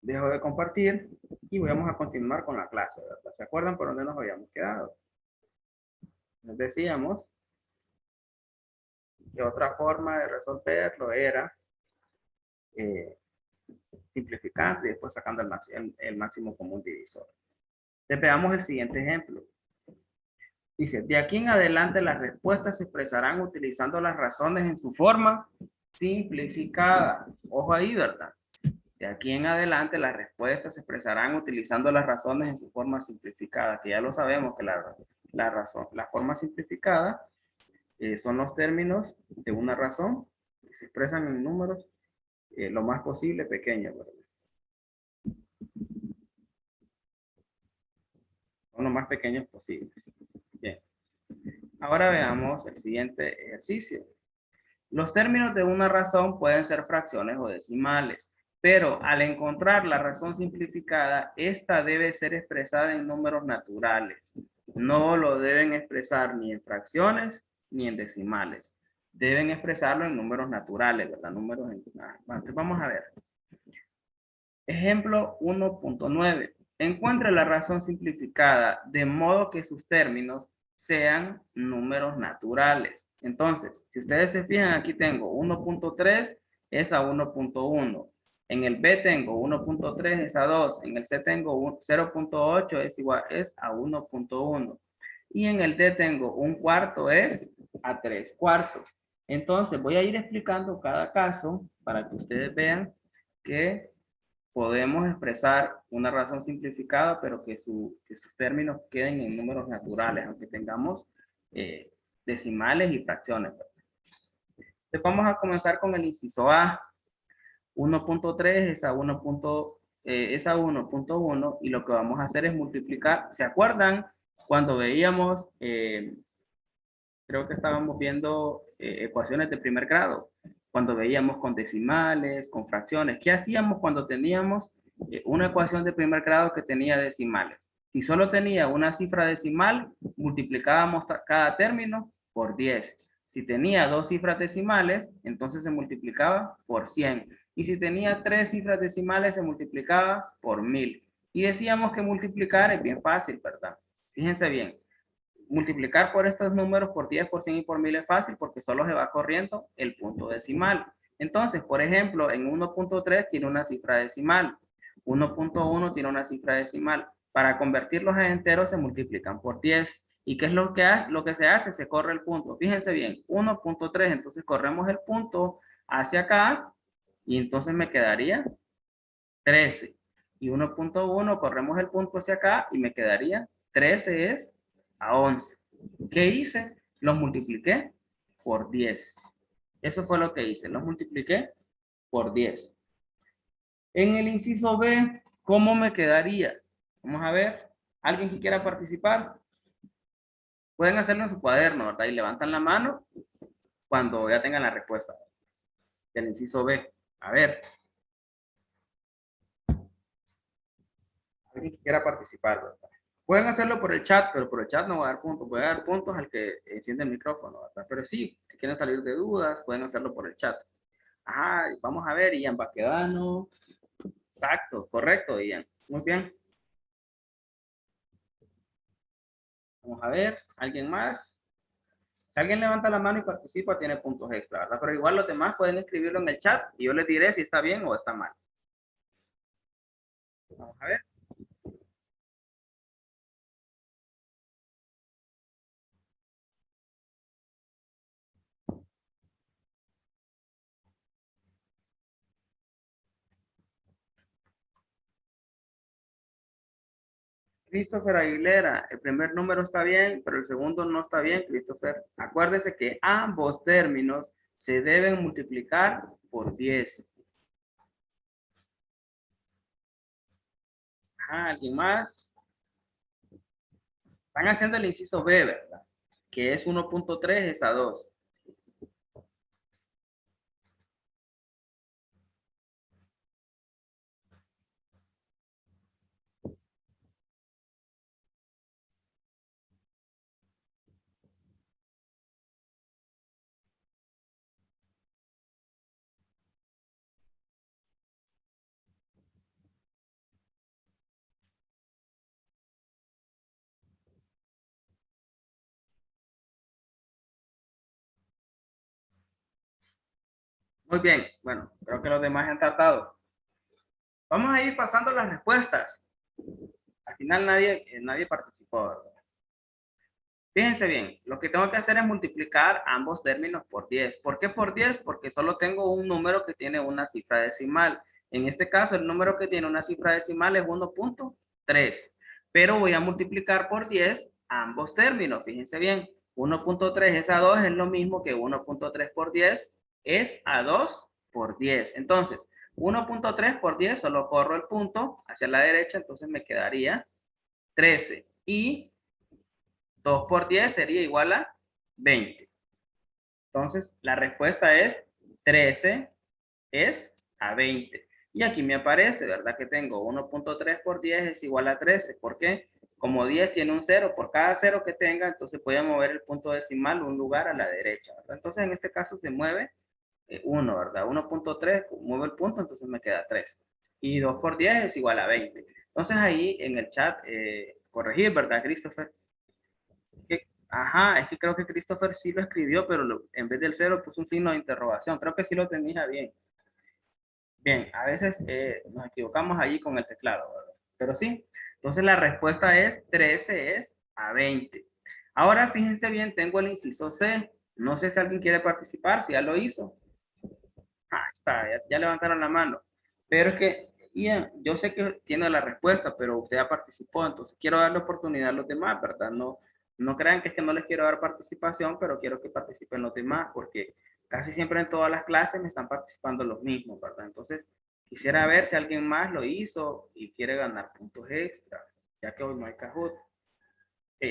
Dejo de compartir y vamos a continuar con la clase, ¿verdad? ¿Se acuerdan por dónde nos habíamos quedado? Nos decíamos que otra forma de resolverlo era simplificando y después sacando el máximo común divisor. Entonces veamos el siguiente ejemplo. Dice, de aquí en adelante las respuestas se expresarán utilizando las razones en su forma simplificada. Ojo ahí, ¿verdad? De aquí en adelante las respuestas se expresarán utilizando las razones en su forma simplificada, que ya lo sabemos que la forma simplificada son los términos de una razón que se expresan en números lo más posible pequeños, ¿verdad? Son lo más pequeños posibles. Bien. Ahora veamos el siguiente ejercicio. Los términos de una razón pueden ser fracciones o decimales, pero al encontrar la razón simplificada, esta debe ser expresada en números naturales. No lo deben expresar ni en fracciones ni en decimales. Deben expresarlo en números naturales, ¿verdad? Entonces vamos a ver. Ejemplo 1.9. Encuentre la razón simplificada de modo que sus términos sean números naturales. Entonces, si ustedes se fijan, aquí tengo 1.3 es a 1.1. En el B tengo 1.3 es a 2. En el C tengo 0.8 es a 1.1. Y en el D tengo 1/4 es a 3/4. Entonces, voy a ir explicando cada caso para que ustedes vean que podemos expresar una razón simplificada, pero que sus términos queden en números naturales, aunque tengamos decimales y fracciones. Entonces vamos a comenzar con el inciso A. 1.3 es a 1.1 y lo que vamos a hacer es multiplicar. ¿Se acuerdan cuando veíamos, creo que estábamos viendo ecuaciones de primer grado? Cuando veíamos con decimales, con fracciones. ¿Qué hacíamos cuando teníamos una ecuación de primer grado que tenía decimales? Si solo tenía una cifra decimal, multiplicábamos cada término por 10. Si tenía dos cifras decimales, entonces se multiplicaba por 100. Y si tenía tres cifras decimales, se multiplicaba por 1000. Y decíamos que multiplicar es bien fácil, ¿verdad? Fíjense bien. Multiplicar por estos números por 10, por 100 y por 1000 es fácil porque solo se va corriendo el punto decimal. Entonces, por ejemplo, en 1.3 tiene una cifra decimal. 1.1 tiene una cifra decimal. Para convertirlos a enteros se multiplican por 10. ¿Y qué es lo que se hace? Se corre el punto. Fíjense bien, 1.3, entonces corremos el punto hacia acá y entonces me quedaría 13. Y 1.1 corremos el punto hacia acá y me quedaría 13 es a 11. ¿Qué hice? Los multipliqué por 10. Eso fue lo que hice. Los multipliqué por 10. En el inciso B, ¿cómo me quedaría? Vamos a ver. ¿Alguien que quiera participar? Pueden hacerlo en su cuaderno, ¿verdad? Y levantan la mano cuando ya tengan la respuesta del inciso B. A ver. Alguien que quiera participar, ¿verdad? Pueden hacerlo por el chat, pero por el chat no va a dar puntos. Voy a dar puntos al que enciende el micrófono, ¿verdad? Pero sí, si quieren salir de dudas, pueden hacerlo por el chat. Ajá, vamos a ver, Ian Baquedano. Exacto, correcto, Ian. Muy bien. Vamos a ver, ¿alguien más? Si alguien levanta la mano y participa, tiene puntos extra, ¿verdad? Pero igual los demás pueden escribirlo en el chat y yo les diré si está bien o está mal. Vamos a ver. Christopher Aguilera, el primer número está bien, pero el segundo no está bien, Christopher. Acuérdese que ambos términos se deben multiplicar por 10. Ajá, ¿alguien más? Están haciendo el inciso B, ¿verdad? Que es 1.3 es a 2. Muy bien, bueno, creo que los demás han tratado. Vamos a ir pasando las respuestas. Al final nadie participó, ¿verdad? Fíjense bien, lo que tengo que hacer es multiplicar ambos términos por 10. ¿Por qué por 10? Porque solo tengo un número que tiene una cifra decimal. En este caso, el número que tiene una cifra decimal es 1.3. Pero voy a multiplicar por 10 ambos términos. Fíjense bien, 1.3 es a 2, es lo mismo que 1.3 por 10 es a 2 por 10. Entonces, 1.3 por 10, solo corro el punto hacia la derecha, entonces me quedaría 13. Y 2 por 10 sería igual a 20. Entonces, la respuesta es 13 es a 20. Y aquí me aparece, ¿verdad? Que tengo 1.3 por 10 es igual a 13. ¿Por qué? Como 10 tiene un 0, por cada 0 que tenga, entonces voy a mover el punto decimal un lugar a la derecha, ¿verdad? Entonces, en este caso se mueve 1, ¿verdad? 1.3, muevo el punto, entonces me queda 3. Y 2 por 10 es igual a 20. Entonces, ahí en el chat, corregir, ¿verdad, Christopher? Ajá, es que creo que Christopher sí lo escribió, pero en vez del 0 puso un signo de interrogación. Creo que sí lo tenía bien. Bien, a veces nos equivocamos allí con el teclado, ¿verdad? Pero sí. Entonces la respuesta es 13 es a 20. Ahora fíjense bien, tengo el inciso C. No sé si alguien quiere participar, si ya lo hizo. Ah, está, ya levantaron la mano. Pero es que, Ian, yo sé que tiene la respuesta, pero usted ya participó, entonces quiero darle oportunidad a los demás, ¿verdad? No crean que es que no les quiero dar participación, pero quiero que participen los demás, porque casi siempre en todas las clases me están participando los mismos, ¿verdad? Entonces, quisiera ver si alguien más lo hizo y quiere ganar puntos extra, ya que hoy no hay Kahoot.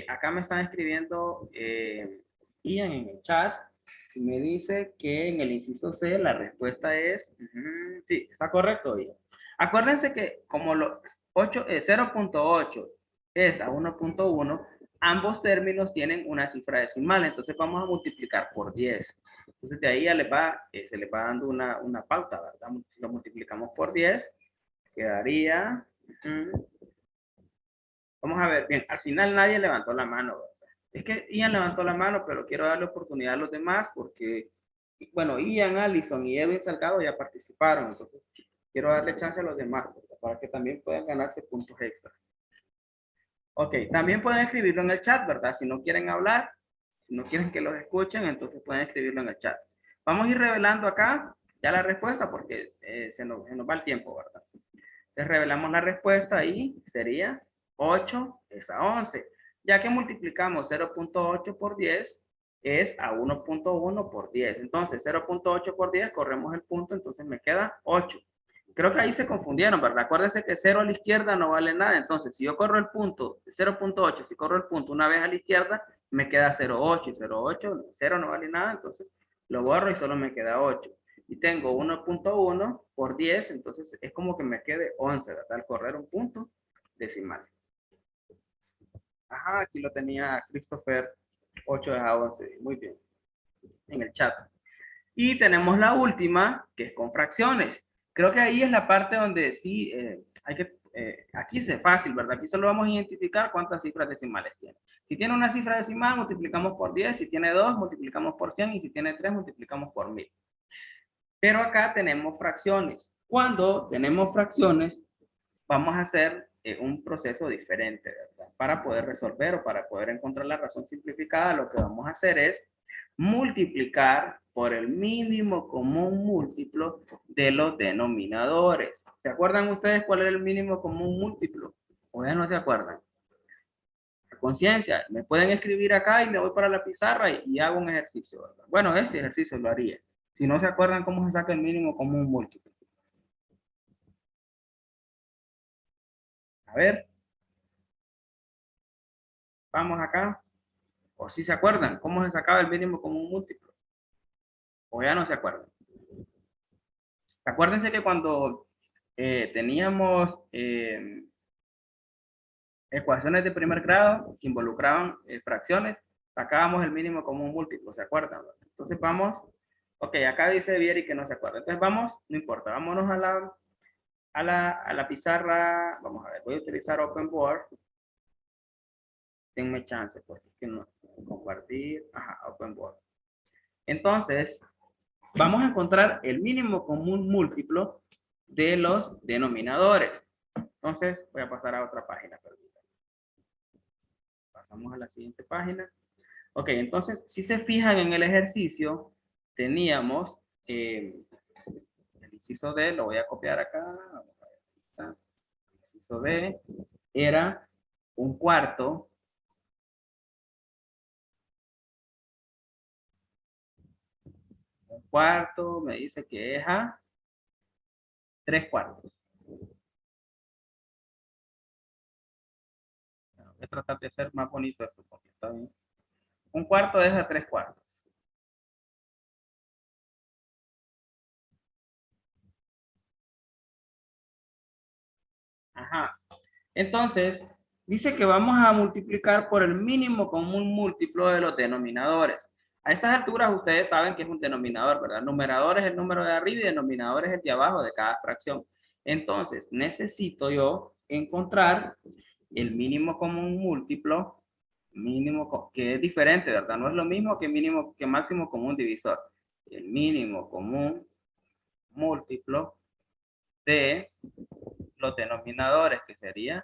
Acá me están escribiendo Ian en el chat y me dice que en el inciso C la respuesta es, sí, está correcto, Ian. Acuérdense que como 0.8 es a 1.1, ambos términos tienen una cifra decimal, entonces vamos a multiplicar por 10. Entonces de ahí ya se le va dando una pauta, ¿verdad? Si lo multiplicamos por 10, quedaría... Vamos a ver, bien, al final nadie levantó la mano, ¿verdad? Es que Ian levantó la mano, pero quiero darle oportunidad a los demás porque, bueno, Ian, Allison y Edwin Salgado ya participaron, entonces quiero darle chance a los demás, ¿verdad? Para que también puedan ganarse puntos extra. Ok, también pueden escribirlo en el chat, ¿verdad? Si no quieren hablar, si no quieren que los escuchen, entonces pueden escribirlo en el chat. Vamos a ir revelando acá ya la respuesta porque se nos va el tiempo, ¿verdad? Entonces revelamos la respuesta y sería 8 es a 11. Ya que multiplicamos 0.8 por 10 es a 1.1 por 10. Entonces 0.8 por 10 corremos el punto, entonces me queda 8. Creo que ahí se confundieron, ¿verdad? Acuérdense que 0 a la izquierda no vale nada. Entonces si yo corro el punto 0.8, si corro el punto una vez a la izquierda, me queda 0.8. 0.8, 0 no vale nada, entonces lo borro y solo me queda 8. Y tengo 1.1 por 10, entonces es como que me quede 11, ¿verdad? Al correr un punto decimal. Ajá, aquí lo tenía Christopher, 8 a 11, muy bien, en el chat. Y tenemos la última, que es con fracciones. Creo que ahí es la parte donde sí hay que, aquí es fácil, ¿verdad? Aquí solo vamos a identificar cuántas cifras decimales tiene. Si tiene una cifra decimal, multiplicamos por 10, si tiene 2, multiplicamos por 100, y si tiene 3, multiplicamos por 1000. Pero acá tenemos fracciones. Cuando tenemos fracciones, vamos a hacer un proceso diferente, ¿verdad? Para poder resolver o para poder encontrar la razón simplificada, lo que vamos a hacer es multiplicar por el mínimo común múltiplo de los denominadores. ¿Se acuerdan ustedes cuál es el mínimo común múltiplo? ¿O ya no se acuerdan? A conciencia, me pueden escribir acá y me voy para la pizarra y hago un ejercicio, ¿verdad? Bueno, este ejercicio lo haría. Si no se acuerdan cómo se saca el mínimo común múltiplo. A ver, vamos acá. O si se acuerdan, cómo se sacaba el mínimo común múltiplo. O ya no se acuerdan. Acuérdense que cuando teníamos ecuaciones de primer grado que involucraban fracciones, sacábamos el mínimo común múltiplo, ¿se acuerdan? Entonces vamos, ok, acá dice Vieri que no se acuerda. Entonces vamos, no importa, vámonos a la pizarra. Vamos a ver, voy a utilizar Open Board. Denme chance, porque es que no compartir. Ajá, Open Board. Entonces, vamos a encontrar el mínimo común múltiplo de los denominadores. Entonces, voy a pasar a otra página. Permítanme. Pasamos a la siguiente página. Ok, entonces, si se fijan en el ejercicio, teníamos el inciso D, lo voy a copiar acá. Vamos a ver, está. El inciso D era un cuarto me dice que es a 3/4. Bueno, voy a tratar de hacer más bonito esto porque está bien. Un cuarto es a 3/4. Ajá. Entonces, dice que vamos a multiplicar por el mínimo común múltiplo de los denominadores. A estas alturas ustedes saben que es un denominador, ¿verdad? Numerador es el número de arriba y denominador es el de abajo de cada fracción. Entonces, necesito yo encontrar el mínimo común múltiplo, que es diferente, ¿verdad? No es lo mismo que máximo común divisor. El mínimo común múltiplo de los denominadores, que sería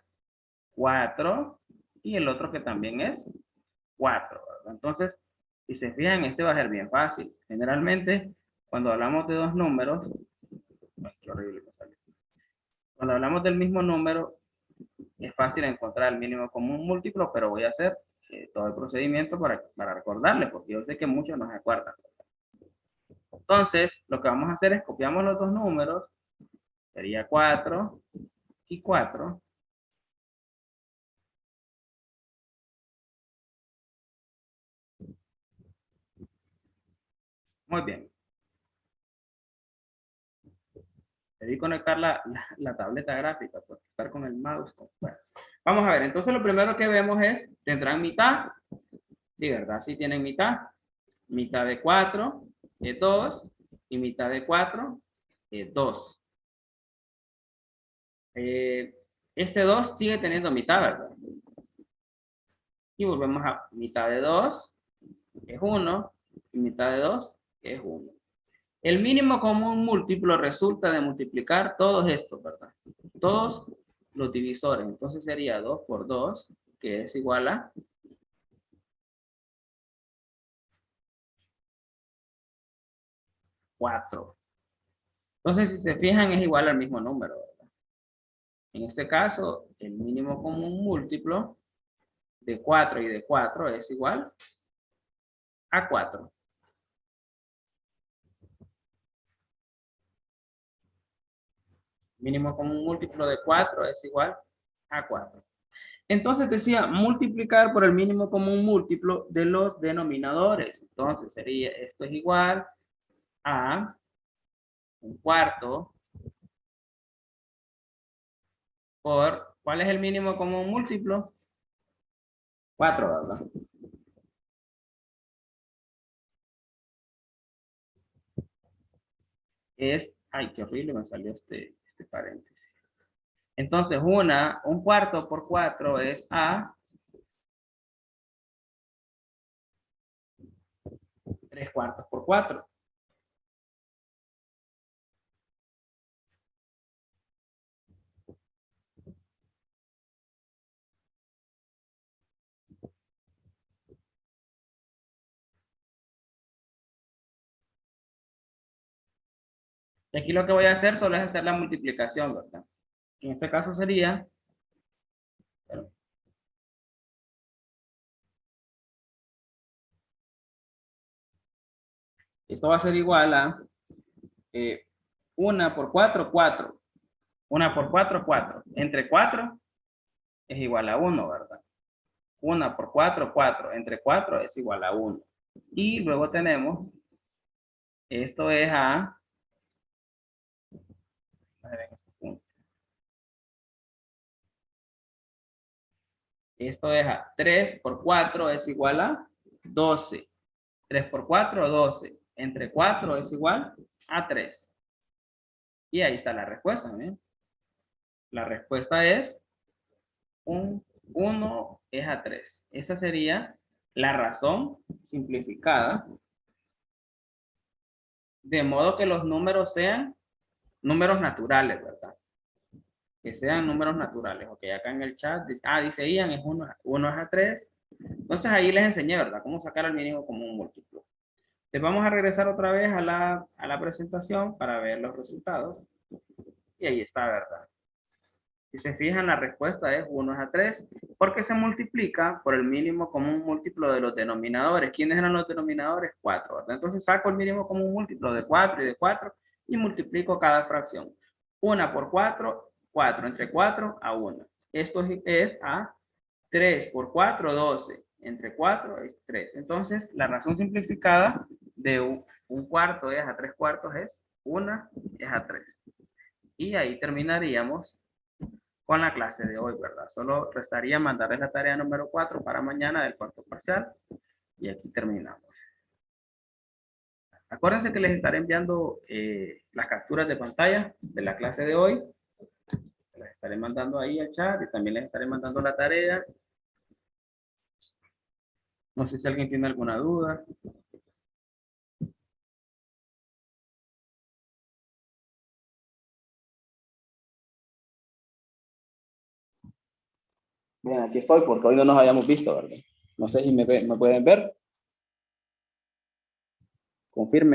4, y el otro que también es 4, ¿verdad? Entonces, si se fijan, este va a ser bien fácil. Generalmente, cuando hablamos de dos números, ay, qué horrible me salió. Cuando hablamos del mismo número, es fácil encontrar el mínimo común múltiplo, pero voy a hacer todo el procedimiento para recordarle, porque yo sé que muchos no se acuerdan. Entonces, lo que vamos a hacer es copiamos los dos números, sería 4 y 4. Muy bien. Debí conectar la tableta gráfica, porque estar con el mouse. Bueno, vamos a ver, entonces lo primero que vemos es, ¿tendrán mitad? Sí, ¿verdad? Sí tienen mitad. Mitad de 4 es 2 y mitad de 4 es 2. Este 2 sigue teniendo mitad, ¿verdad? Y volvemos a mitad de 2 es 1 y mitad de 2 es 1. El mínimo común múltiplo resulta de multiplicar todos estos, ¿verdad? Todos los divisores. Entonces sería 2 por 2, que es igual a 4. Entonces, si se fijan, es igual al mismo número, ¿verdad? En este caso, el mínimo común múltiplo de 4 y de 4 es igual a 4. Mínimo común múltiplo de 4 es igual a 4. Entonces decía multiplicar por el mínimo común múltiplo de los denominadores. Entonces sería, esto es igual a un cuarto por, ¿cuál es el mínimo común múltiplo? 4, ¿verdad? Es, ay, qué horrible me salió este paréntesis. Entonces, un cuarto por 4 es a 3/4 por 4. Y aquí lo que voy a hacer solo es hacer la multiplicación, ¿verdad? En este caso sería, esto va a ser igual a 1 por 4, 4. 1 por 4, 4. Entre 4 es igual a 1, ¿verdad? 1 por 4, 4. Entre 4 es igual a 1. Y luego tenemos, esto es a, esto es a 3 por 4 es igual a 12. 3 por 4, 12. Entre 4 es igual a 3. Y ahí está la respuesta, ¿bien? La respuesta es 1 es a 3. Esa sería la razón simplificada De modo que los números sean números naturales, ¿verdad? Que sean números naturales. Ok, acá en el chat, dice Ian, es 1 es a 3. Entonces ahí les enseñé, ¿verdad? Cómo sacar el mínimo común múltiplo. Les vamos a regresar otra vez a la presentación para ver los resultados. Y ahí está, ¿verdad? Si se fijan, la respuesta es 1 es a 3, porque se multiplica por el mínimo común múltiplo de los denominadores. ¿Quiénes eran los denominadores? 4, ¿verdad? Entonces saco el mínimo común múltiplo de 4 y de 4 y multiplico cada fracción. 1 por 4, 4 entre 4 a 1. Esto es a 3 por 4, 12. Entre 4 es 3. Entonces, la razón simplificada de un cuarto es a 3 cuartos es 1 es a 3. Y ahí terminaríamos con la clase de hoy, ¿verdad? Solo restaría mandarles la tarea número 4 para mañana del cuarto parcial. Y aquí terminamos. Acuérdense que les estaré enviando las capturas de pantalla de la clase de hoy. Las estaré mandando ahí al chat y también les estaré mandando la tarea. No sé si alguien tiene alguna duda. Bien, aquí estoy porque hoy no nos habíamos visto, ¿verdad? No sé si me pueden ver. Confirme.